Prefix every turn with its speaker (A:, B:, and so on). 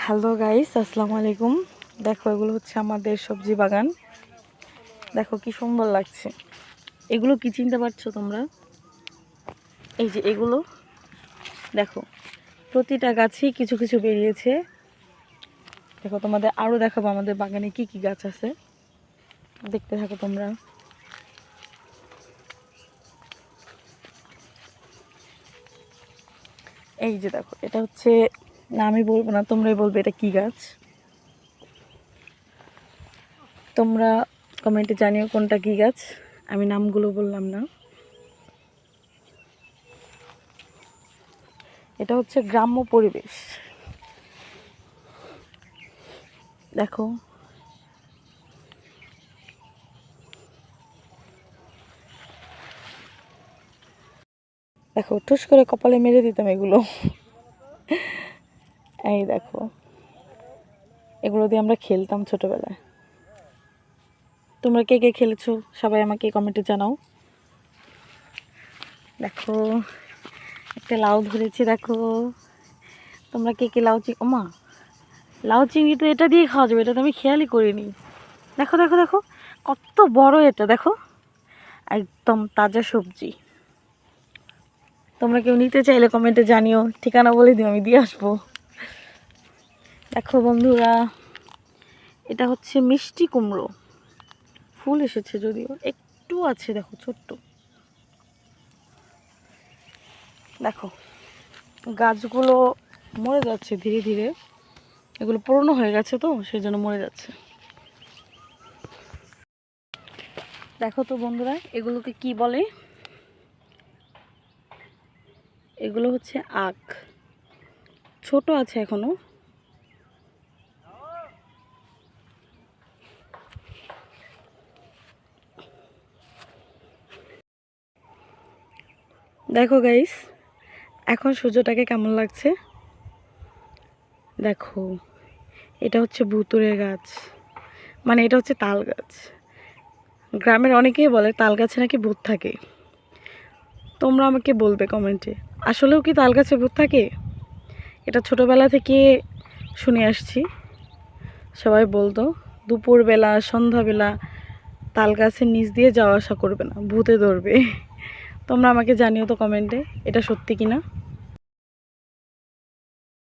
A: Hello guys, আসসালামু আলাইকুম। দেখো, এগুলো হচ্ছে আমাদের সবজি বাগান। দেখো কি সুন্দর লাগছে। এগুলো কি চিনতে পারছো তোমরা? এই যে এগুলো দেখো, প্রতিটা গাছেই কিছু কিছু বেরিয়েছে। দেখো, তোমাদের আরও দেখাবো আমাদের বাগানে কি কি গাছ আছে, দেখতে থাকো তোমরা। এই যে দেখো, এটা হচ্ছে, না আমি বলবো না, তোমরাই বলবে এটা কি গাছ। তোমরা কমেন্টে জানিও কোনটা কি গাছ, আমি নামগুলো বললাম না। এটা হচ্ছে গ্রাম্য পরিবেশ। দেখো, দেখো ঠুস করে কপালে মেরে দিতাম এগুলো। এই দেখো, এগুলো দিয়ে আমরা খেলতাম ছোটবেলায়। তোমরা কে কে খেলেছো সবাই আমাকে কমেন্টে জানাও। দেখো, একটা লাউ ধরেছি। দেখো, তোমরা কে কে লাউ ওমা, লাউ চিংড়ি তো এটা দিয়ে খাওয়া যাবে, এটা তো আমি খেয়ালই করিনি। দেখো দেখো দেখো, কত বড় এটা, দেখো একদম তাজা সবজি। তোমরা কেউ নিতে চাইলে কমেন্টে জানিও, ঠিকানা বলে দিও, আমি দিয়ে আসবো। দেখো বন্ধুরা, এটা হচ্ছে মিষ্টি কুমড়ো, ফুল এসেছে যদিও একটু আছে, দেখো ছোট্ট। দেখো, গাছগুলো মরে যাচ্ছে ধীরে ধীরে, এগুলো পুরনো হয়ে গেছে তো সেই জন্য মরে যাচ্ছে। দেখো তো বন্ধুরা, এগুলোকে কি বলে? এগুলো হচ্ছে আখ, ছোট আছে এখনো। দেখো গাইস, এখন সূর্যটাকে কেমন লাগছে দেখো। এটা হচ্ছে ভুতুড়ে গাছ, মানে এটা হচ্ছে তাল গাছ। গ্রামের অনেকেই বলে তাল গাছে নাকি ভূত থাকে। তোমরা আমাকে বলবে কমেন্টে, আসলেও কি তাল গাছে ভূত থাকে? এটা ছোটোবেলা থেকে শুনে আসছি, সবাই বলতো দুপুরবেলা সন্ধ্যাবেলা তাল গাছের নিচ দিয়ে যাওয়া আসা করবে না, ভূতে ধরবে। তোমরা আমাকে জানিও তো কমেন্টে, এটা সত্যি কিনা।